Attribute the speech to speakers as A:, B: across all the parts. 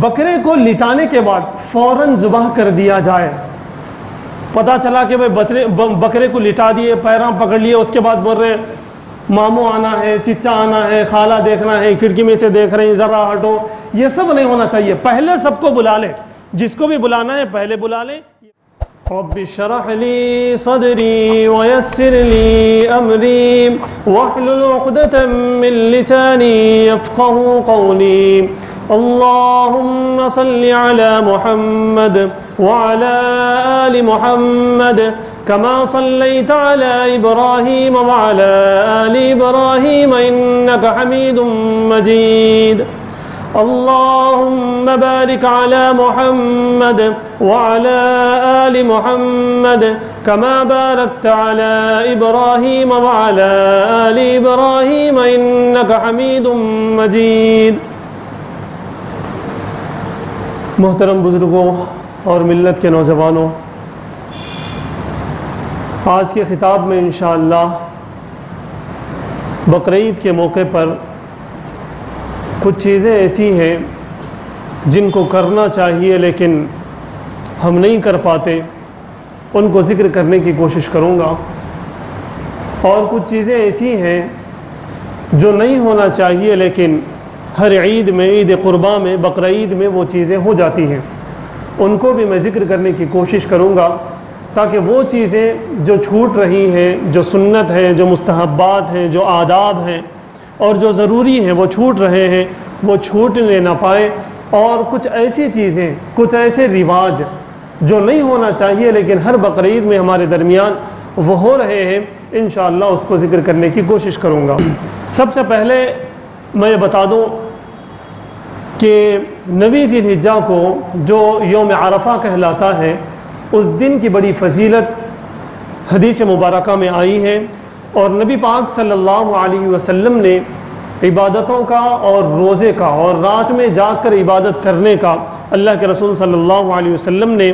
A: بکرے کو لٹانے کے بعد فوراً ذبح کر دیا جائے. پتہ چلا کہ بکرے کو لٹا دیے، پیراں پکڑ لیے، اس کے بعد بول رہے ہیں ماموں آنا ہے، چچا آنا ہے، خالہ دیکھنا ہے، کھڑکی میں سے دیکھ رہے ہیں، ذرا ہٹو. یہ سب نہیں ہونا چاہیے. پہلے سب کو بلا لیں، جس کو بھی بلانا ہے پہلے بلا لیں. رب اشرح لي صدري ويسر لي أمري واحلل عقدة من لساني يفقه قولي. اللهم صل على محمد وعلى آل محمد كما صليت على إبراهيم وعلى آل إبراهيم إنك حميد مجيد. اللهم بارك على محمد وعلى آل محمد كما باركت على إبراهيم وعلى آل إبراهيم إنك حميد مجيد. محترم بزرگوں اور ملت کے نوجوانوں، آج کے خطاب میں انشاءاللہ بقرعید کے موقع پر کچھ چیزیں ایسی ہیں جن کو کرنا چاہیے لیکن ہم نہیں کر پاتے، ان کو ذکر کرنے کی کوشش کروں گا. اور کچھ چیزیں ایسی ہیں جو نہیں ہونا چاہیے لیکن ہر عید میں، عید قرباں میں، بقرعید میں وہ چیزیں ہو جاتی ہیں. ان کو بھی میں ذکر کرنے کی کوشش کروں گا تاکہ وہ چیزیں جو چھوٹ رہی ہیں، جو سنت ہیں، جو مستحبات ہیں، جو آداب ہیں اور جو ضروری ہیں وہ چھوٹ رہے ہیں، وہ چھوٹنے نہ پائے. اور کچھ ایسی چیزیں، کچھ ایسے رواج جو نہیں ہونا چاہیے لیکن ہر بقرعید میں ہمارے درمیان وہ ہو رہے ہیں، انشاءاللہ اس کو ذکر کرنے کی کوشش کروں گا. سب سے پہلے میں یہ بتا دوں کہ 9 ذی الحجہ کو جو یوم عرفہ کہلاتا ہے، اس دن کی بڑی فضیلت حدیث مبارکہ میں آئی ہے. اور نبی پاک صلی اللہ علیہ وسلم نے عبادتوں کا اور روزے کا اور رات میں جاگ کر عبادت کرنے کا اللہ کے رسول صلی اللہ علیہ وسلم نے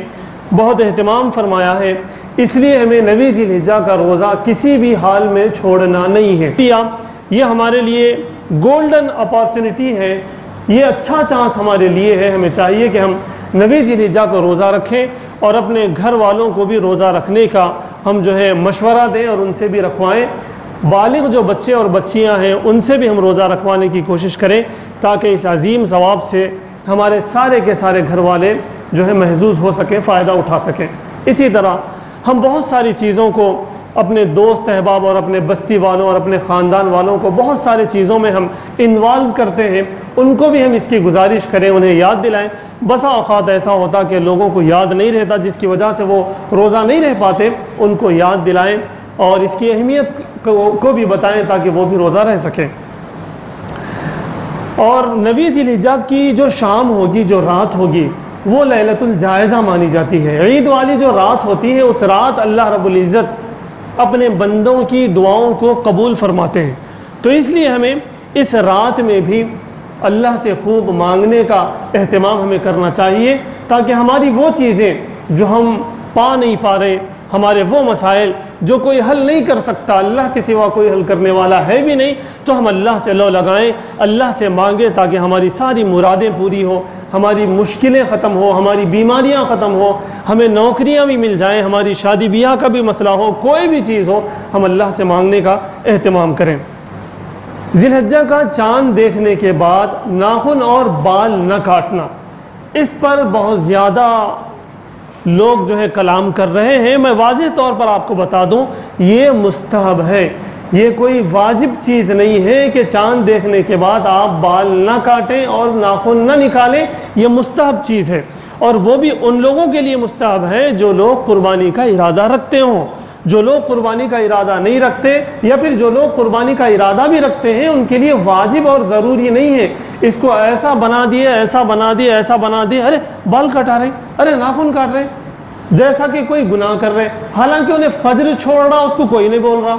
A: بہت اہتمام فرمایا ہے. اس لیے ہمیں 9 ذی الحجہ کا روزہ کسی بھی حال میں چھوڑنا نہیں ہے. یہ ہمارے لیے گولڈن اپارچونٹی ہے، یہ اچھا چانس ہمارے لیے ہے. ہمیں چاہیے کہ ہم 9 ذی الحجہ کو روزہ رکھیں اور اپنے گھر والوں کو بھی روزہ رکھنے کا ہم جو ہے مشورہ دیں اور ان سے بھی رکھوائیں. بالغ جو بچے اور بچیاں ہیں ان سے بھی ہم روزہ رکھوانے کی کوشش کریں تاکہ اس عظیم ثواب سے ہمارے سارے کے سارے گھر والے جو ہے محظوظ ہو سکیں، فائدہ اٹھا سکیں. اسی طرح ہم بہت ساری چیزوں کو اپنے دوست احباب اور اپنے بستی والوں اور اپنے خاندان والوں کو بہت سارے چیزوں میں ہم انوالو کرتے ہیں، ان کو بھی ہم اس کی گزارش کریں، انہیں یاد دلائیں. بسا اوقات ایسا ہوتا کہ لوگوں کو یاد نہیں رہتا جس کی وجہ سے وہ روزہ نہیں رہ پاتے، ان کو یاد دلائیں اور اس کی اہمیت کو بھی بتائیں تاکہ وہ بھی روزہ رہ سکیں. اور 9 ذی الحجہ کی جو شام ہوگی، جو رات ہوگی، وہ لیلۃ الجائزہ مانی جاتی ہے. عید والی جو رات ہوتی ہے اس رات اللہ رب العزت اپنے بندوں کی دعاؤں کو قبول فرماتے ہیں. تو اس لیے ہمیں اس رات میں بھی اللہ سے خوب مانگنے کا اہتمام ہمیں کرنا چاہیے تاکہ ہماری وہ چیزیں جو ہم پا نہیں پا رہے، ہمارے وہ مسائل جو کوئی حل نہیں کر سکتا، اللہ کے سوا کوئی حل کرنے والا ہے بھی نہیں، تو ہم اللہ سے لو لگائیں، اللہ سے مانگیں تاکہ ہماری ساری مرادیں پوری ہو، ہماری مشکلیں ختم ہو، ہماری بیماریاں ختم ہو، ہمیں نوکریاں بھی مل جائیں، ہماری شادی بیاہ کا بھی مسئلہ ہو، کوئی بھی چیز ہو، ہم اللہ سے مانگنے کا اہتمام کریں. ذی الحجہ کا چاند دیکھنے کے بعد ناخن اور بال نہ کاٹنا، اس پر بہت زیادہ لوگ جو ہے کلام کر رہے ہیں. میں واضح طور پر آپ کو بتا دوں یہ مستحب ہے، یہ کوئی واجب چیز نہیں ہے کہ چاند دیکھنے کے بعد آپ بال نہ کاٹیں اور ناخن نہ نکالیں. یہ مستحب چیز ہے اور وہ بھی ان لوگوں کے لیے مستحب ہے جو لوگ قربانی کا ارادہ رکھتے ہوں. جو لوگ قربانی کا ارادہ نہیں رکھتے یا پھر جو لوگ قربانی کا ارادہ بھی رکھتے ہیں ان کے لیے واجب اور ضروری نہیں ہے. اس کو ایسا بنا دیے، ایسا بنا دیے، ایسا بنا دیے، ارے بال کٹا رہے، ارے ناخن کاٹ رہے، جیسا کہ کوئی گناہ کر رہے. حالانکہ انہیں فجر چھوڑ رہا اس کو کوئی نہیں بول رہا،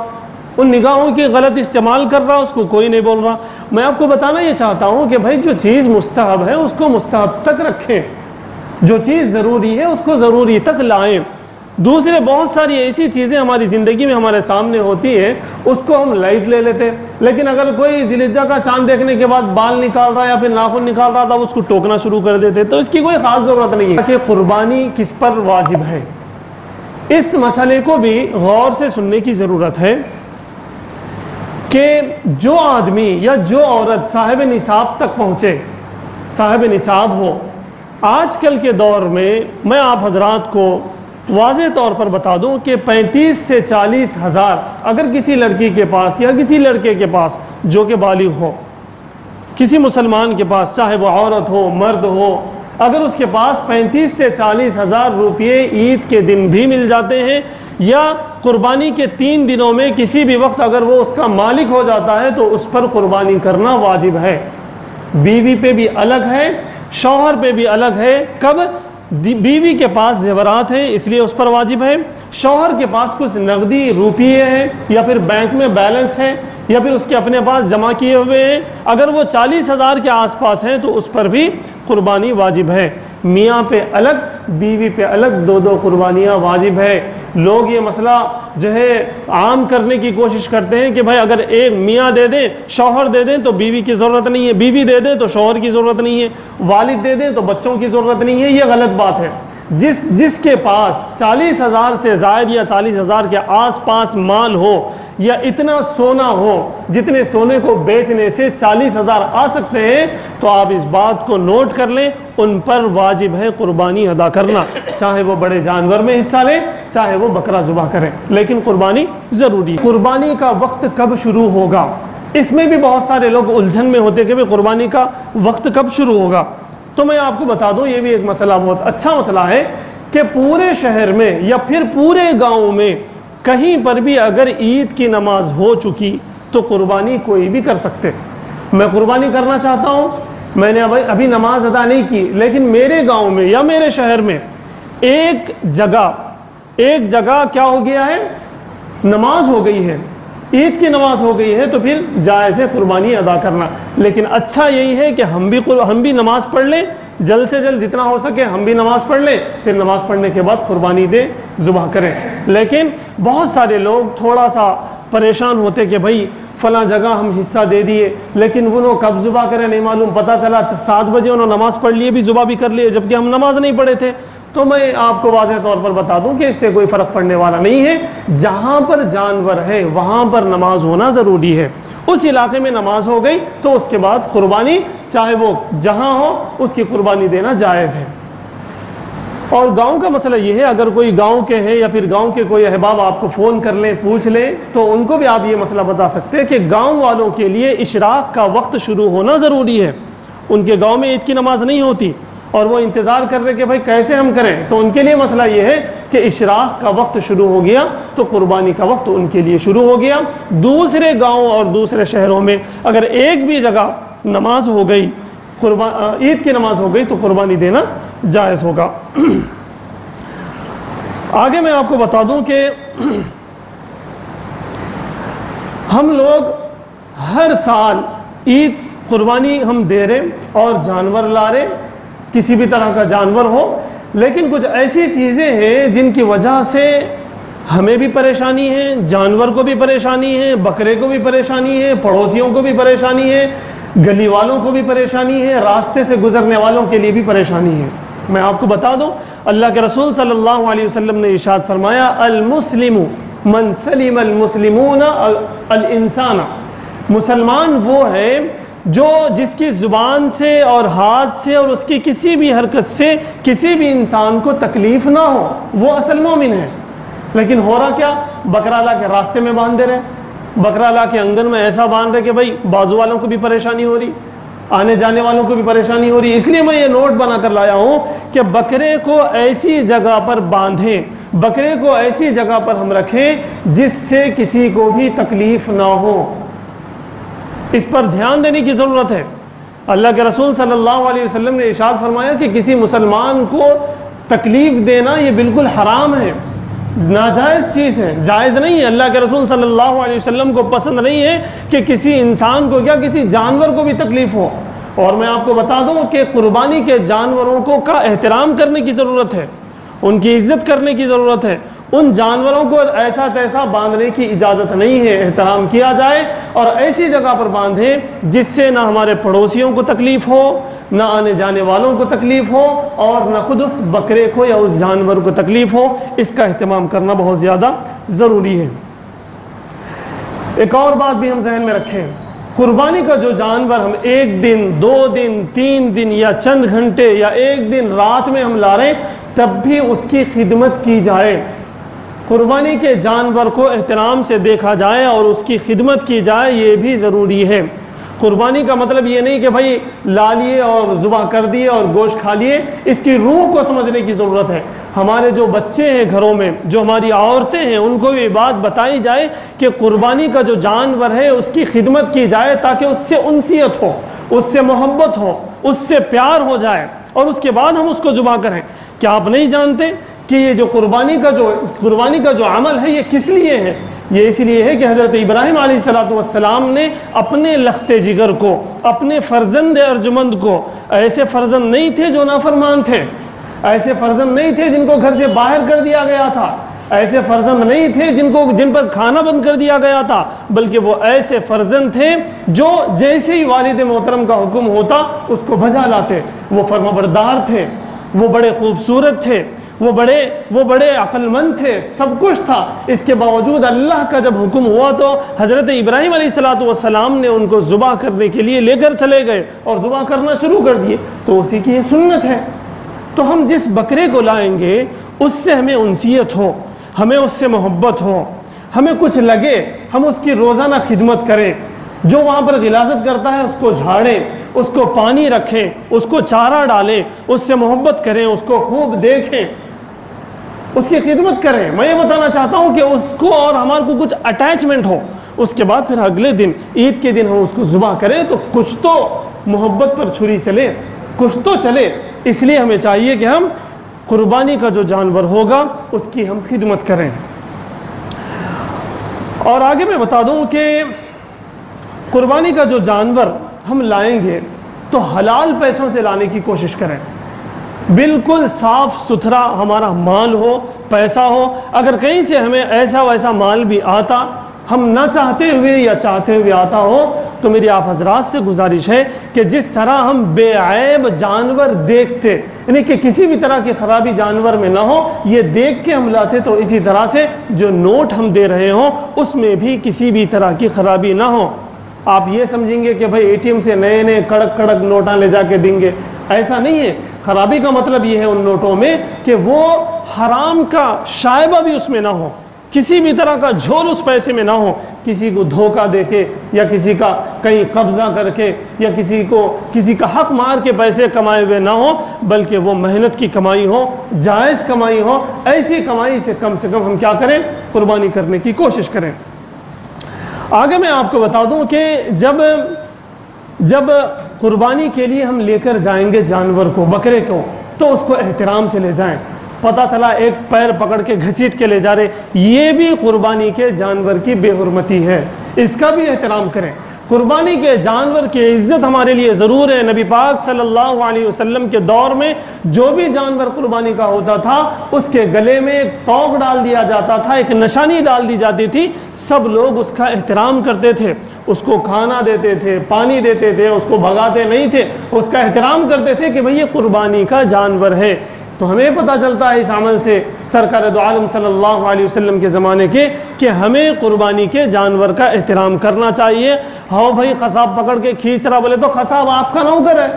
A: ان نگاہوں کی غلط استعمال کر رہا اس کو کوئی نہیں بول رہا. میں آپ کو بتانا یہ چاہتا ہوں کہ بھائی جو چیز مستحب ہے اس کو مستحب تک رکھیں، جو چیز ضروری ہے اس کو ضروری تک لائیں. دوسرے بہت ساری ایسی چیزیں ہماری زندگی میں ہمارے سامنے ہوتی ہیں، اس کو ہم لائٹ لے لیتے، لیکن اگر کوئی ذی الحجہ کا چاند دیکھنے کے بعد بال نکال رہا ہے یا پھر ناخن نکال رہا تھا، اس کو ٹوکنا شروع کر دیتے، تو اس کی کوئی خاص ضرورت نہیں ہے کہ قربانی کس پر واجب ہے۔ اس مسئلے کو بھی غور سے سننے کی ضرورت ہے کہ جو آدمی یا جو عورت صاحب نصاب تک پہنچے، صاحب نصاب ہو، آج کل کے دور میں آپ حضرات کو واضح طور پر بتا دوں کہ 35 سے 40 ہزار اگر کسی لڑکی کے پاس یا کسی لڑکے کے پاس جو کہ بالغ ہو، کسی مسلمان کے پاس، چاہے وہ عورت ہو مرد ہو، اگر اس کے پاس 35 سے 40 ہزار روپے عید کے دن بھی مل جاتے ہیں یا قربانی کے 3 دنوں میں کسی بھی وقت اگر وہ اس کا مالک ہو جاتا ہے تو اس پر قربانی کرنا واجب ہے۔ بیوی پہ بھی الگ ہے، شوہر پہ بھی الگ ہے۔ کب؟ بیوی کے پاس زیورات ہیں اس لیے اس پر واجب ہے، شوہر کے پاس کچھ نقدی روپیے ہیں یا پھر بینک میں بیلنس ہے یا پھر اس کے اپنے پاس جمع کیے ہوئے ہیں، اگر وہ 40 ہزار کے آس پاس ہیں تو اس پر بھی قربانی واجب ہے۔ میاں پہ الگ، بیوی پہ الگ، 2 قربانیاں واجب ہے۔ لوگ یہ مسئلہ جو ہے عام کرنے کی کوشش کرتے ہیں کہ بھائی اگر ایک میاں دے دیں، شوہر دے دیں تو بیوی کی ضرورت نہیں ہے، بیوی دے دیں تو شوہر کی ضرورت نہیں ہے، والد دے دیں تو بچوں کی ضرورت نہیں ہے۔ یہ غلط بات ہے۔ جس کے پاس 40 ہزار سے زائد یا 40 ہزار کے آس پاس مال ہو یا اتنا سونا ہو جتنے سونے کو بیچنے سے 40 ہزار آ سکتے ہیں، تو آپ اس بات کو نوٹ کر لیں، ان پر واجب ہے قربانی ادا کرنا، چاہے وہ بڑے جانور میں حصہ لیں، چاہے وہ بکرا ذبح کریں، لیکن قربانی ضروری ہے۔ قربانی کا وقت کب شروع ہوگا، اس میں بھی بہت سارے لوگ الجھن میں ہوتے کہ قربانی کا وقت کب شروع ہوگا۔ تو میں آپ کو بتا دوں، یہ بھی ایک مسئلہ بہت اچھا مسئلہ ہے کہ پورے شہر میں یا پھر پورے گاؤں میں کہیں پر بھی اگر عید کی نماز ہو چکی تو قربانی کوئی بھی کر سکتے۔ میں قربانی کرنا چاہتا ہوں، میں نے ابھی نماز ادا نہیں کی، لیکن میرے گاؤں میں یا میرے شہر میں ایک جگہ کیا ہو گیا ہے، نماز ہو گئی ہے، عید کی نماز ہو گئی ہے، تو پھر جائز ہے قربانی ادا کرنا۔ لیکن اچھا یہی ہے کہ ہم بھی نماز پڑھ لیں، جلد سے جلد جتنا ہو سکے ہم بھی نماز پڑھ لیں، پھر نماز پڑھنے کے بعد قربانی دیں، ذبح کریں۔ لیکن بہت سارے لوگ تھوڑا سا پریشان ہوتے کہ بھائی فلاں جگہ ہم حصہ دے دیے، لیکن انہوں کب ذبح کریں نہیں معلوم، پتہ چلا 7 بجے انہوں نماز پڑھ لیے بھی ذبح بھی کر لیے جبکہ ہم نماز نہیں پڑھے تھے۔ تو میں آپ کو واضح طور پر بتا دوں کہ اس سے کوئی فرق پڑنے والا نہیں ہے۔ جہاں پر جانور ہے وہاں پر نماز ہونا ضروری ہے۔ اس علاقے میں نماز ہو گئی تو اس کے بعد قربانی چاہے وہ جہاں ہو اس کی قربانی دینا جائز ہے۔ اور گاؤں کا مسئلہ یہ ہے، اگر کوئی گاؤں کے ہیں یا پھر گاؤں کے کوئی احباب آپ کو فون کر لیں، پوچھ لیں، تو ان کو بھی آپ یہ مسئلہ بتا سکتے ہیں کہ گاؤں والوں کے لیے اشراق کا وقت شروع ہونا ضروری ہے۔ ان کے گاؤں میں عید کی نماز نہیں ہوتی اور وہ انتظار کر رہے کہ بھائی کیسے ہم کریں، تو ان کے لیے مسئلہ یہ ہے کہ اشراق کا وقت شروع ہو گیا تو قربانی کا وقت ان کے لیے شروع ہو گیا۔ دوسرے گاؤں اور دوسرے شہروں میں اگر ایک بھی جگہ نماز ہو گئی، عید کی نماز ہو گئی تو قربانی دینا جائز ہوگا۔ آگے میں آپ کو بتا دوں کہ ہم لوگ ہر سال عید قربانی ہم دے رہے اور جانور لا رہے، کسی بھی طرح کا جانور ہو، لیکن کچھ ایسی چیزیں ہیں جن کی وجہ سے ہمیں بھی پریشانی ہے، جانور کو بھی پریشانی ہے، بکرے کو بھی پریشانی ہے، پڑوسیوں کو بھی پریشانی ہے، گلی والوں کو بھی پریشانی ہے، راستے سے گزرنے والوں کے لیے بھی پریشانی ہے۔ میں آپ کو بتا دوں، اللہ کے رسول صلی اللہ علیہ وسلم نے ارشاد فرمایا، المسلم من سلم المسلمون الانسان، مسلمان وہ ہے جو جس کی زبان سے اور ہاتھ سے اور اس کی کسی بھی حرکت سے کسی بھی انسان کو تکلیف نہ ہو، وہ اصل مومن ہے۔ لیکن ہو رہا کیا، بکرا لا کے راستے میں باندھ دے رہے، بکرا لا کے آنگن میں ایسا باندھ رہے کہ بھائی بازو والوں کو بھی پریشانی ہو رہی، آنے جانے والوں کو بھی پریشانی ہو رہی۔ اس لیے میں یہ نوٹ بنا کر لایا ہوں کہ بکرے کو ایسی جگہ پر باندھیں، بکرے کو ایسی جگہ پر ہم رکھیں جس سے کسی کو بھی تکلیف نہ ہو، اس پر دھیان دینے کی ضرورت ہے۔ اللہ کے رسول صلی اللہ علیہ وسلم نے ارشاد فرمایا کہ کسی مسلمان کو تکلیف دینا یہ بالکل حرام ہے، ناجائز چیز ہے، جائز نہیں ہے۔ اللہ کے رسول صلی اللہ علیہ وسلم کو پسند نہیں ہے کہ کسی انسان کو کیا کسی جانور کو بھی تکلیف ہو۔ اور میں آپ کو بتا دوں کہ قربانی کے جانوروں کا احترام کرنے کی ضرورت ہے، ان کی عزت کرنے کی ضرورت ہے، ان جانوروں کو ایسا تیسا باندھنے کی اجازت نہیں ہے، احترام کیا جائے اور ایسی جگہ پر باندھیں جس سے نہ ہمارے پڑوسیوں کو تکلیف ہو، نہ آنے جانے والوں کو تکلیف ہو، اور نہ خود اس بکرے کو یا اس جانور کو تکلیف ہو۔ اس کا اہتمام کرنا بہت زیادہ ضروری ہے۔ ایک اور بات بھی ہم ذہن میں رکھیں، قربانی کا جو جانور ہم 1 دن 2 دن 3 دن یا چند گھنٹے یا 1 دن رات میں ہم لا رہے ہیں، تب بھی اس کی خدمت کی جائے، قربانی کے جانور کو احترام سے دیکھا جائے اور اس کی خدمت کی جائے، یہ بھی ضروری ہے۔ قربانی کا مطلب یہ نہیں کہ بھائی لا لیے اور ذبح کر دیے اور گوشت کھا لیے، اس کی روح کو سمجھنے کی ضرورت ہے۔ ہمارے جو بچے ہیں گھروں میں، جو ہماری عورتیں ہیں، ان کو بھی بات بتائی جائے کہ قربانی کا جو جانور ہے اس کی خدمت کی جائے، تاکہ اس سے انسیت ہو، اس سے محبت ہو، اس سے پیار ہو جائے، اور اس کے بعد ہم اس کو ذبح کریں۔ کیا آپ نہیں جانتے کہ یہ جو قربانی کا جو عمل ہے یہ کس لیے ہے؟ یہ اس لیے ہے کہ حضرت ابراہیم علیہ السلام نے اپنے لخت جگر کو، اپنے فرزند ارجمند کو، ایسے فرزند نہیں تھے جو نافرمان تھے، ایسے فرزند نہیں تھے جن کو گھر سے باہر کر دیا گیا تھا، ایسے فرزند نہیں تھے جن پر کھانا بند کر دیا گیا تھا، بلکہ وہ ایسے فرزند تھے جو جیسے ہی والد محترم کا حکم ہوتا اس کو بجا لاتے۔ وہ فرمانبردار تھے، وہ بڑے خوبصورت تھے، وہ بڑے عقل مند تھے، سب کچھ تھا۔ اس کے باوجود اللہ کا جب حکم ہوا تو حضرت ابراہیم علیہ السلام نے ان کو ذبح کرنے کے لیے لے کر چلے گئے اور ذبح کرنا شروع کر دیے۔ تو اسی کی یہ سنت ہے۔ تو ہم جس بکرے کو لائیں گے اس سے ہمیں انسیت ہو، ہمیں اس سے محبت ہو، ہمیں کچھ لگے، ہم اس کی روزانہ خدمت کریں، جو وہاں پر غلاظت کرتا ہے اس کو جھاڑیں، اس کو پانی رکھیں، اس کو چارہ ڈالیں، اس سے محبت کریں، اس کو خوب دیکھیں، اس کی خدمت کریں۔ میں یہ بتانا چاہتا ہوں کہ اس کو اور ہمارے کو کچھ اٹیچمنٹ ہو، اس کے بعد پھر اگلے دن عید کے دن ہم اس کو ذبح کریں تو کچھ تو محبت پر چھری چلے، کچھ تو چلے۔ اس لیے ہمیں چاہیے کہ ہم قربانی کا جو جانور ہوگا اس کی ہم خدمت کریں۔ اور آگے میں بتا دوں کہ قربانی کا جو جانور ہم لائیں گے تو حلال پیسوں سے لانے کی کوشش کریں، بالکل صاف ستھرا ہمارا مال ہو، پیسہ ہو۔ اگر کہیں سے ہمیں ایسا ویسا مال بھی آتا، ہم نہ چاہتے ہوئے یا چاہتے ہوئے آتا ہو، تو میری آپ حضرات سے گزارش ہے کہ جس طرح ہم بے عیب جانور دیکھتے، یعنی کہ کسی بھی طرح کی خرابی جانور میں نہ ہو، یہ دیکھ کے ہم لاتے، تو اسی طرح سے جو نوٹ ہم دے رہے ہوں اس میں بھی کسی بھی طرح کی خرابی نہ ہو۔ آپ یہ سمجھیں گے کہ بھائی اے ٹی ایم سے نئے نئے کڑک کڑک نوٹاں لے جا کے دیں گے، ایسا نہیں ہے۔ خرابی کا مطلب یہ ہے ان نوٹوں میں کہ وہ حرام کا شائبہ بھی اس میں نہ ہو، کسی بھی طرح کا جھول اس پیسے میں نہ ہو، کسی کو دھوکہ دے کے یا کسی کا کہیں قبضہ کر کے یا کسی کا حق مار کے پیسے کمائے ہوئے نہ ہو، بلکہ وہ محنت کی کمائی ہو، جائز کمائی ہو۔ ایسی کمائی سے کم ہم کیا کریں؟ قربانی کرنے کی کوشش کریں۔ آگے میں آپ کو بتا دوں کہ جب قربانی کے لیے ہم لے کر جائیں گے جانور کو، بکرے کو، تو اس کو احترام سے لے جائیں۔ پتہ چلا ایک پیر پکڑ کے گھسیٹ کے لے جا رہے، یہ بھی قربانی کے جانور کی بے حرمتی ہے، اس کا بھی احترام کریں۔ قربانی کے جانور کی عزت ہمارے لیے ضرور ہے۔ نبی پاک صلی اللہ علیہ وسلم کے دور میں جو بھی جانور قربانی کا ہوتا تھا اس کے گلے میں ایک طوق ڈال دیا جاتا تھا، ایک نشانی ڈال دی جاتی تھی، سب لوگ اس کا احترام کرتے تھے، اس کو کھانا دیتے تھے، پانی دیتے تھے، اس کو بھگاتے نہیں تھے، اس کا احترام کرتے تھے کہ بھئی یہ قربانی کا جانور ہے۔ تو ہمیں پتہ چلتا ہے اس عمل سے سرکار دو عالم صلی اللہ علیہ وسلم کے زمانے کے کہ ہمیں قربانی کے جانور کا احترام کرنا چاہیے۔ ہاں بھائی قصاب پکڑ کے کھینچ رہا، بولے تو قصاب آپ کا نوکر ہے،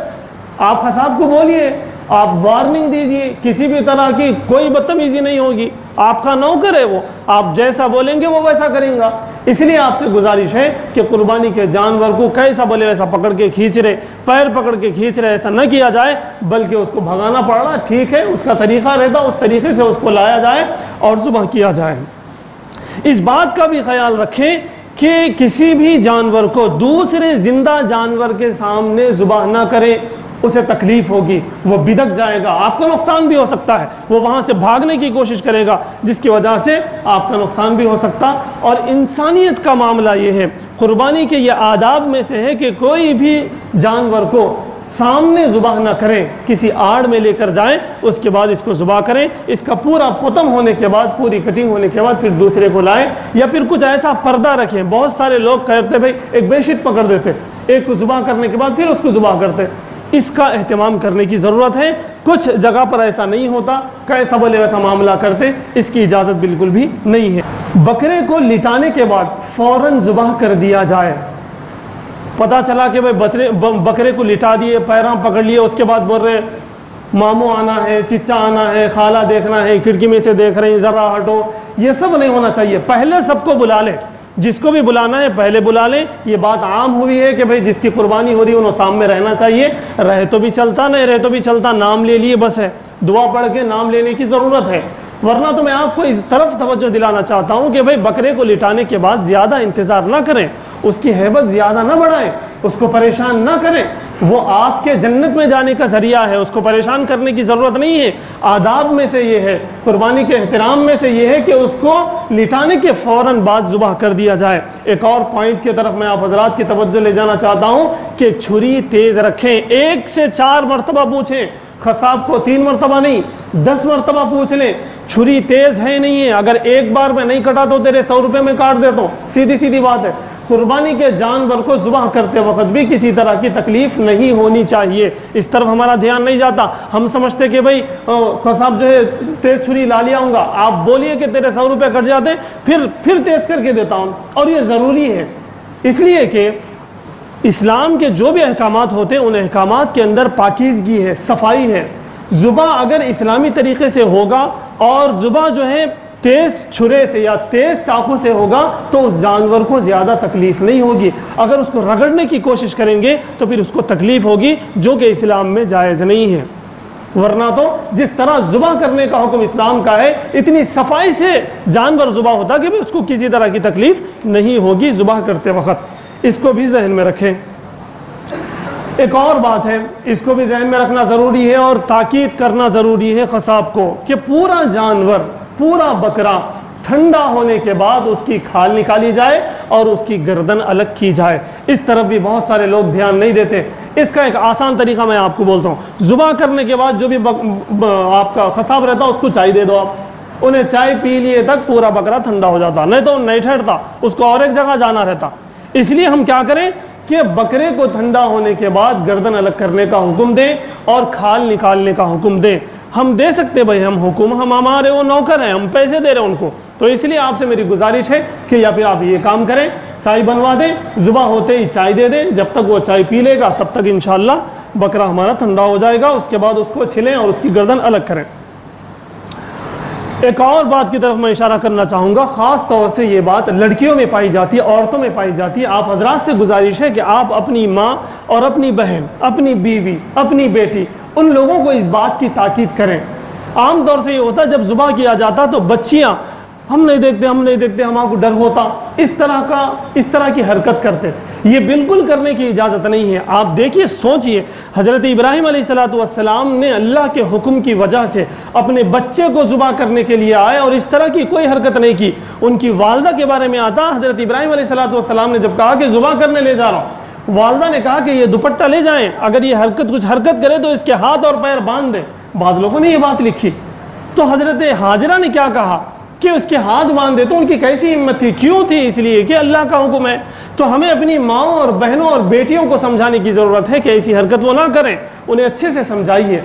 A: آپ قصاب کو بولیے، آپ وارننگ دیجئے، کسی بھی طرح کی کوئی بدتمیزی نہیں ہوگی، آپ کا نوکر ہے وہ، آپ جیسا بولیں گے وہ ویسا کریں گا۔ اس لیے آپ سے گزارش ہے کہ قربانی کے جانور کو کیسا بولے ویسا پکڑ کے کھینچ رہے، پیر پکڑ کے کھینچ رہے، ایسا نہ کیا جائے، بلکہ اس کو بھگانا پڑ رہا، ٹھیک ہے، اس کا طریقہ رہتا، اس طریقے سے اس کو لایا جائے اور ذبح کیا جائے۔ اس بات کا بھی خیال رکھیں کہ کسی بھی جانور کو دوسرے زندہ جانور کے سامنے ذبح نہ کریں، اسے تکلیف ہوگی، وہ بدک جائے گا، آپ کا نقصان بھی ہو سکتا ہے، وہ وہاں سے بھاگنے کی کوشش کرے گا جس کی وجہ سے آپ کا نقصان بھی ہو سکتا۔ اور انسانیت کا معاملہ یہ ہے، قربانی کے یہ آداب میں سے ہے کہ کوئی بھی جانور کو سامنے ذبح نہ کریں، کسی آڑ میں لے کر جائیں، اس کے بعد اس کو ذبح کریں، اس کا پورا پتم ہونے کے بعد، پوری کٹنگ ہونے کے بعد پھر دوسرے کو لائیں، یا پھر کچھ ایسا پردہ رکھیں۔ بہت سارے لوگ کرتے بھائی ایک بیڈ شیٹ پکڑ دیتے، ایک کو ذبح کرنے کے بعد پھر اس کو ذبح کرتے۔ اس کا اہتمام کرنے کی ضرورت ہے۔ کچھ جگہ پر ایسا نہیں ہوتا، کیسا بولے ویسا معاملہ کرتے، اس کی اجازت بالکل بھی نہیں ہے۔ بکرے کو لٹانے کے بعد فوراً ذبح کر دیا جائے۔ پتہ چلا کہ بھائی بکرے کو لٹا دیے، پیراں پکڑ لیے، اس کے بعد بول رہے ماموں آنا ہے، چچا آنا ہے، خالہ دیکھنا ہے، کھڑکی میں سے دیکھ رہے ہیں، ذرا ہٹو، یہ سب نہیں ہونا چاہیے۔ پہلے سب کو بلا لیں، جس کو بھی بلانا ہے پہلے بلا لیں۔ یہ بات عام ہوئی ہے کہ بھائی جس کی قربانی ہو رہی ہے انہوں سامنے رہنا چاہیے، رہے تو بھی چلتا، نہیں رہے تو بھی چلتا، نام لے لیے بس ہے، دعا پڑھ کے نام لینے کی ضرورت ہے۔ ورنہ تو میں آپ کو اس طرف توجہ دلانا چاہتا ہوں کہ بھائی بکرے کو لٹانے کے بعد زیادہ انتظار نہ کریں، اس کی ہیبت زیادہ نہ بڑھائیں، اس کو پریشان نہ کریں، وہ آپ کے جنت میں جانے کا ذریعہ ہے، اس کو پریشان کرنے کی ضرورت نہیں ہے۔ آداب میں سے یہ ہے، قربانی کے احترام میں سے یہ ہے کہ اس کو لٹانے کے فوراً بعد ذبح کر دیا جائے۔ ایک اور پوائنٹ کی طرف میں آپ حضرات کی توجہ لے جانا چاہتا ہوں کہ چھری تیز رکھیں، 1 سے 4 مرتبہ پوچھیں، قصاب کو 3 مرتبہ نہیں 10 مرتبہ پوچھ لیں، چھری تیز ہے نہیں ہے، اگر ایک بار میں نہیں کٹا تو تیرے 100 روپے میں کاٹ دیتا ہوں، سیدھی سیدھی بات ہے۔ قربانی کے جانور کو ذبح کرتے وقت بھی کسی طرح کی تکلیف نہیں ہونی چاہیے، اس طرف ہمارا دھیان نہیں جاتا۔ ہم سمجھتے کہ بھائی قصاب جو ہے تیز چھری لا لیا ہوں گا، آپ بولیے کہ تیرے 100 روپے کٹ جاتے، پھر تیز کر کے دیتا ہوں، اور یہ ضروری ہے اس لیے کہ اسلام کے جو بھی احکامات ہوتے ہیں ان احکامات کے اندر پاکیزگی ہے، صفائی ہے۔ ذبح اگر اسلامی طریقے سے ہوگا اور ذبح جو ہے تیز چھرے سے یا تیز چاقو سے ہوگا تو اس جانور کو زیادہ تکلیف نہیں ہوگی۔ اگر اس کو رگڑنے کی کوشش کریں گے تو پھر اس کو تکلیف ہوگی، جو کہ اسلام میں جائز نہیں ہے۔ ورنہ تو جس طرح ذبح کرنے کا حکم اسلام کا ہے، اتنی صفائی سے جانور ذبح ہوتا کہ اس کو کسی طرح کی تکلیف نہیں ہوگی ذبح کرتے وقت۔ اس کو بھی ذہن میں رکھیں۔ ایک اور بات ہے، اس کو بھی ذہن میں رکھنا ضروری ہے اور تاکید کرنا ضروری ہے قصاب کو، کہ پورا جانور، پورا بکرا ٹھنڈا ہونے کے بعد اس کی کھال نکالی جائے اور اس کی گردن الگ کی جائے۔ اس طرف بھی بہت سارے لوگ دھیان نہیں دیتے۔ اس کا ایک آسان طریقہ میں آپ کو بولتا ہوں۔ ذبح کرنے کے بعد جو بھی آپ کا قصاب رہتا اس کو چائے دے دو، آپ انہیں چائے پی لیے تک پورا بکرا ٹھنڈا ہو جاتا، نہیں تو نہیں ٹھہرتا، اس کو اور ایک جگہ جانا رہتا۔ اس لیے ہم کیا کریں کہ بکرے کو ٹھنڈا ہونے کے بعد گردن الگ کرنے کا حکم دیں اور کھال نکالنے کا حکم دیں۔ ہم دے سکتے بھائی، ہم حکم، ہم ہمارے وہ نوکر ہیں، ہم پیسے دے رہے ہیں ان کو، تو اس لیے آپ سے میری گزارش ہے کہ یا پھر آپ یہ کام کریں، چائے بنوا دیں، ذبح ہوتے ہی چائے دے دیں، جب تک وہ چائے پی لے گا تب تک انشاءاللہ بکرا ہمارا ٹھنڈا ہو جائے گا، اس کے بعد اس کو چھلیں اور اس کی گردن الگ کریں۔ ایک اور بات کی طرف میں اشارہ کرنا چاہوں گا، خاص طور سے یہ بات لڑکیوں میں پائی جاتی ہے، عورتوں میں پائی جاتی ہے۔ آپ حضرات سے گزارش ہے کہ آپ اپنی ماں اور اپنی بہن، اپنی بیوی، اپنی بیٹی، ان لوگوں کو اس بات کی تاکید کریں۔ عام طور سے یہ ہوتا ہے جب ذبح کیا جاتا تو بچیاں ہم نہیں دیکھتے، ہمارے کو ڈر ہوتا، اس طرح کی حرکت کرتے۔ یہ بالکل کرنے کی اجازت نہیں ہے۔ آپ دیکھیے، سوچئے، حضرت ابراہیم علیہ السلام نے اللہ کے حکم کی وجہ سے اپنے بچے کو ذبح کرنے کے لیے آئے اور اس طرح کی کوئی حرکت نہیں کی۔ ان کی والدہ کے بارے میں آتا، حضرت ابراہیم علیہ السلام نے جب کہا کہ ذبح کرنے لے جا رہا ہوں، والدہ نے کہا کہ یہ دوپٹہ لے جائیں، اگر یہ کچھ حرکت کرے تو اس کے ہاتھ اور پیر باندھ دیں۔ بعض لوگوں نے یہ بات لکھی، تو حضرت حاجرہ نے کیا کہا کہ اس کے ہاتھ باندھ دے، تو ان کی کیسی ہمت تھی؟ کیوں تھی؟ اس لیے کہ اللہ کا حکم ہے۔ تو ہمیں اپنی ماؤں اور بہنوں اور بیٹیوں کو سمجھانے کی ضرورت ہے کہ ایسی حرکت وہ نہ کریں، انہیں اچھے سے سمجھائیے۔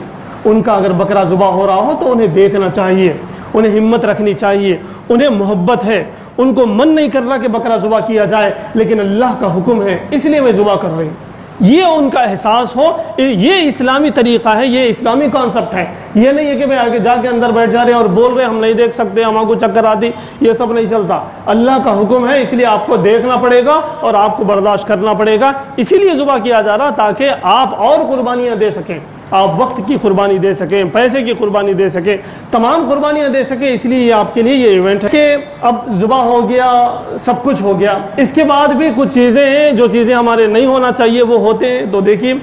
A: ان کا اگر بکرا ذبح ہو رہا ہو تو انہیں دیکھنا چاہیے، انہیں ہمت رکھنی چاہیے، انہیں محبت ہے، ان کو من نہیں کر رہا کہ بکرا ذبح کیا جائے، لیکن اللہ کا حکم ہے اس لیے میں ذبح کر رہی ہوں، یہ ان کا احساس ہو۔ یہ اسلامی طریقہ ہے، یہ اسلامی کانسیپٹ ہے۔ یہ نہیں ہے کہ بھائی آگے جا کے اندر بیٹھ جا رہے اور بول رہے ہم نہیں دیکھ سکتے، ہم کو چکر آتی، یہ سب نہیں چلتا۔ اللہ کا حکم ہے، اس لیے آپ کو دیکھنا پڑے گا اور آپ کو برداشت کرنا پڑے گا۔ اسی لیے ذبح کیا جا رہا تاکہ آپ اور قربانیاں دے سکیں، آپ وقت کی قربانی دے سکیں، پیسے کی قربانی دے سکیں، تمام قربانیاں دے سکیں۔ اس لیے یہ آپ کے لیے یہ ایونٹ ہے کہ اب ذبح ہو گیا، سب کچھ ہو گیا، اس کے بعد بھی کچھ چیزیں ہیں جو چیزیں ہمارے نہیں ہونا چاہیے وہ ہوتے ہیں۔ تو دیکھیے،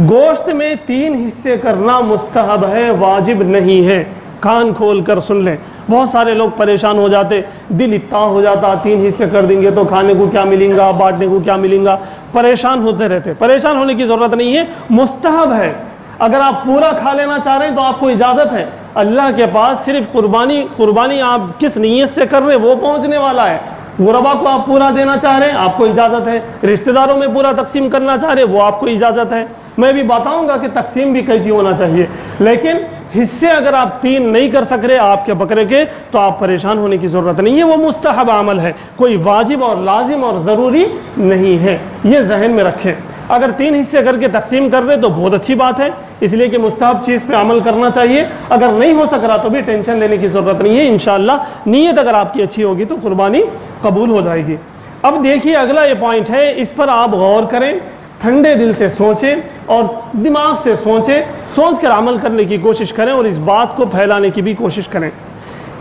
A: گوشت میں 3 حصے کرنا مستحب ہے، واجب نہیں ہے۔ کان کھول کر سن لیں، بہت سارے لوگ پریشان ہو جاتے، دل اتنا ہو جاتا 3 حصے کر دیں گے تو کھانے کو کیا ملیں گا، بانٹنے کو کیا ملیں گا۔ پریشان ہوتے رہتے. پریشان ہونے کی ضرورت نہیں ہے, مستحب ہے. اگر آپ پورا کھا لینا چاہ رہے ہیں تو آپ کو اجازت ہے. اللہ کے پاس صرف قربانی آپ کس نیت سے کر رہے ہیں وہ پہنچنے والا ہے. غربا کو آپ پورا دینا چاہ رہے ہیں, آپ کو اجازت ہے. رشتہ داروں میں پورا تقسیم کرنا چاہ رہے ہیں, وہ آپ کو اجازت ہے. میں بھی بتاؤں گا کہ تقسیم بھی کیسی ہونا چاہیے. لیکن حصے اگر آپ 3 نہیں کر سک رہے آپ کے بکرے کے, تو آپ پریشان ہونے کی ضرورت نہیں ہے. وہ مستحب عمل ہے, کوئی واجب اور لازم اور ضروری نہیں ہے. یہ ذہن میں رکھیں. اگر 3 حصے کر کے تقسیم کر رہے تو بہت اچھی بات ہے, اس لیے کہ مستحب چیز پہ عمل کرنا چاہیے. اگر نہیں ہو سک رہا تو بھی ٹینشن لینے کی ضرورت نہیں ہے. انشاءاللہ نیت اگر آپ کی اچھی ہوگی تو قربانی قبول ہو جائے گی. اب دیکھیے اگلا یہ پوائنٹ ہے, اس پر آپ غور کریں, ٹھنڈے دل سے سوچیں اور دماغ سے سوچیں, سوچ کر عمل کرنے کی کوشش کریں اور اس بات کو پھیلانے کی بھی کوشش کریں.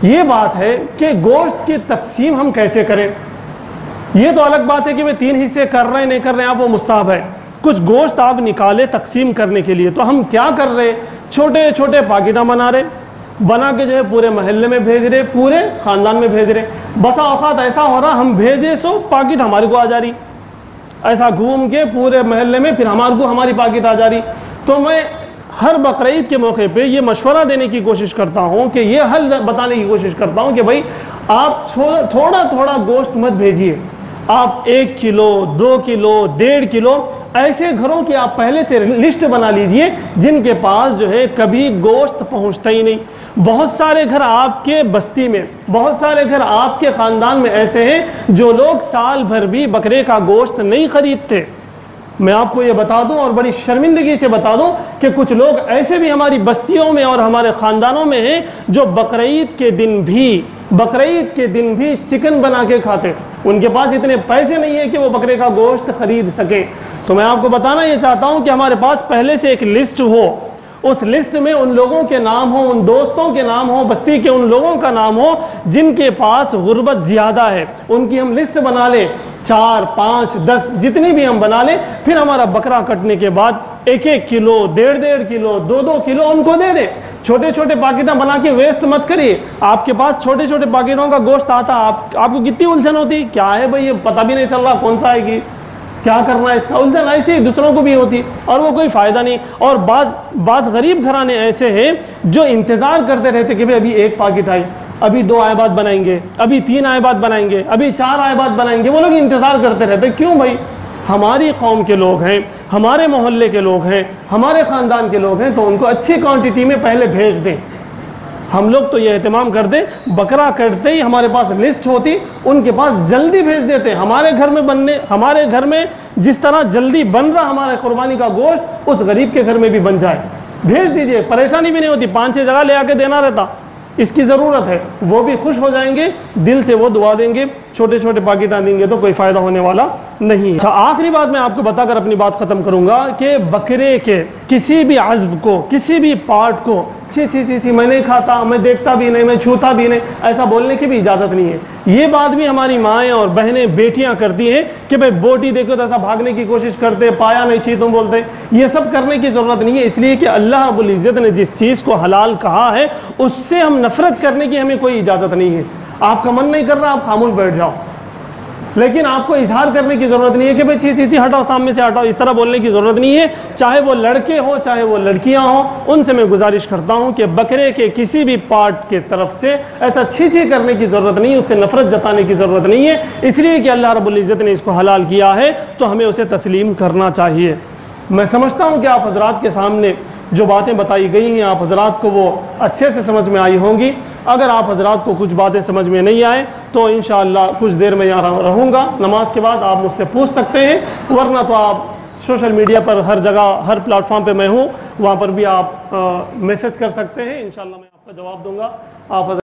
A: یہ بات ہے کہ گوشت کی تقسیم ہم کیسے کریں. یہ تو الگ بات ہے کہ وہ 3 حصے کر رہے ہیں نہیں کر رہے ہیں, آپ وہ مستحب ہے. کچھ گوشت آپ نکالے تقسیم کرنے کے لیے, تو ہم کیا کر رہے, چھوٹے چھوٹے پاکیزہ بنا رہے, بنا کے جو ہے پورے محلے میں بھیج رہے, پورے خاندان میں بھیج رہے. بسا اوقات ایسا ہو رہا ہم بھیجے سو پاکٹ ہمارے کو آ جا رہی, ایسا گھوم کے پورے محلے میں پھر ہمارے کو ہماری پاکٹ آ جا رہی. تو میں ہر بقرعید کے موقع پہ یہ مشورہ دینے کی کوشش کرتا ہوں, کہ یہ حل بتانے کی کوشش کرتا ہوں کہ بھائی آپ تھوڑا تھوڑا گوشت مت بھیجیے. آپ 1 کلو 2 کلو 1.5 کلو ایسے گھروں کی آپ پہلے سے لسٹ بنا لیجئے جن کے پاس جو ہے کبھی گوشت پہنچتا ہی نہیں. بہت سارے گھر آپ کے بستی میں, بہت سارے گھر آپ کے خاندان میں ایسے ہیں جو لوگ سال بھر بھی بکرے کا گوشت نہیں خریدتے. میں آپ کو یہ بتا دوں اور بڑی شرمندگی سے بتا دوں کہ کچھ لوگ ایسے بھی ہماری بستیوں میں اور ہمارے خاندانوں میں ہیں جو بقرعید کے دن بھی چکن بنا کے کھاتے. ان کے پاس اتنے پیسے نہیں ہیں کہ وہ بکرے کا گوشت خرید سکیں. تو میں آپ کو بتانا یہ چاہتا ہوں کہ ہمارے پاس پہلے سے ایک لسٹ ہو, اس لسٹ میں ان لوگوں کے نام ہوں, ان دوستوں کے نام ہوں, بستی کے ان لوگوں کا نام ہو جن کے پاس غربت زیادہ ہے. ان کی ہم لسٹ بنا لیں, 4 5 10 جتنی بھی ہم بنا لیں. پھر ہمارا بکرا کٹنے کے بعد 1 کلو 1.5 کلو 2 کلو ان کو دے دیں. چھوٹے چھوٹے پاکیزہ بنا کے ویسٹ مت کریے. آپ کے پاس چھوٹے چھوٹے پاکیزوں کا گوشت آتا, آپ کو کتنی الجھن ہوتی, کیا ہے بھائی یہ پتہ بھی نہیں چل رہا کون سا آئے گی, کیا کرنا ہے اس کا. الجھن ایسی ہی دوسروں کو بھی ہوتی اور وہ کوئی فائدہ نہیں. اور بعض غریب گھرانے ایسے ہیں جو انتظار کرتے رہتے کہ بھئی ابھی 1 پاکٹ آئی, ابھی 2 آئبات بنائیں گے, ابھی 3 آئبات بنائیں گے, ابھی 4 آئبات بنائیں گے. وہ لوگ انتظار کرتے رہتے. کیوں بھائی, ہماری قوم کے لوگ ہیں, ہمارے محلے کے لوگ ہیں, ہمارے خاندان کے لوگ ہیں, تو ان کو اچھی کوانٹٹی میں پہلے بھیج دیں. ہم لوگ تو یہ اہتمام کرتے, بکرا کٹتے ہی ہمارے پاس لسٹ ہوتی, ان کے پاس جلدی بھیج دیتے. ہمارے گھر میں جس طرح جلدی بن رہا ہمارے قربانی کا گوشت, اس غریب کے گھر میں بھی بن جائے, بھیج دیجئے. پریشانی بھی نہیں ہوتی, 5 6 جگہ لے آ کے دینا رہتا. اس کی ضرورت ہے, وہ بھی خوش ہو جائیں گے, دل سے وہ دعا دیں گے. چھوٹے چھوٹے پاکٹ دیں گے تو کوئی فائدہ ہونے والا نہیں. اچھا, آخری بات میں آپ کو بتا کر اپنی بات ختم کروں گا کہ بکرے کے کسی بھی عضو کو, کسی بھی پارٹ کو چھی میں نہیں کھاتا, میں دیکھتا بھی نہیں, میں چھوتا بھی نہیں, ایسا بولنے کی بھی اجازت نہیں ہے. یہ بات بھی ہماری مائیں اور بہنیں بیٹیاں کرتی ہیں کہ بھئی بوٹی دیکھو تو ایسا بھاگنے کی کوشش کرتے, پایا نہیں چھی تم بولتے. یہ سب کرنے کی ضرورت نہیں ہے, اس لیے کہ اللہ رب العزت نے جس چیز کو حلال کہا ہے اس سے ہم نفرت کرنے کی ہمیں کوئی اجازت نہیں ہے. آپ کا من نہیں کر رہا, آپ خاموش بیٹھ جاؤ, لیکن آپ کو اظہار کرنے کی ضرورت نہیں ہے کہ بھئی چھی ہٹاؤ, سامنے سے ہٹاؤ. اس طرح بولنے کی ضرورت نہیں ہے, چاہے وہ لڑکے ہوں چاہے وہ لڑکیاں ہوں. ان سے میں گزارش کرتا ہوں کہ بکرے کے کسی بھی پارٹ کے طرف سے ایسا چھی کرنے کی ضرورت نہیں ہے, اس سے نفرت جتانے کی ضرورت نہیں ہے. اس لیے کہ اللہ رب العزت نے اس کو حلال کیا ہے تو ہمیں اسے تسلیم کرنا چاہیے. میں سمجھتا ہوں کہ آپ حضرات کے سامنے جو باتیں بتائی گئی ہیں آپ حضرات کو وہ اچھے سے سمجھ میں آئی ہوں گی. اگر آپ حضرات کو کچھ باتیں سمجھ میں نہیں آئے تو انشاءاللہ کچھ دیر میں یہاں رہوں گا, نماز کے بعد آپ مجھ سے پوچھ سکتے ہیں, ورنہ تو آپ سوشل میڈیا پر ہر جگہ ہر پلیٹ فارم پہ میں ہوں, وہاں پر بھی آپ میسج کر سکتے ہیں. انشاءاللہ میں آپ کا جواب دوں گا. آپ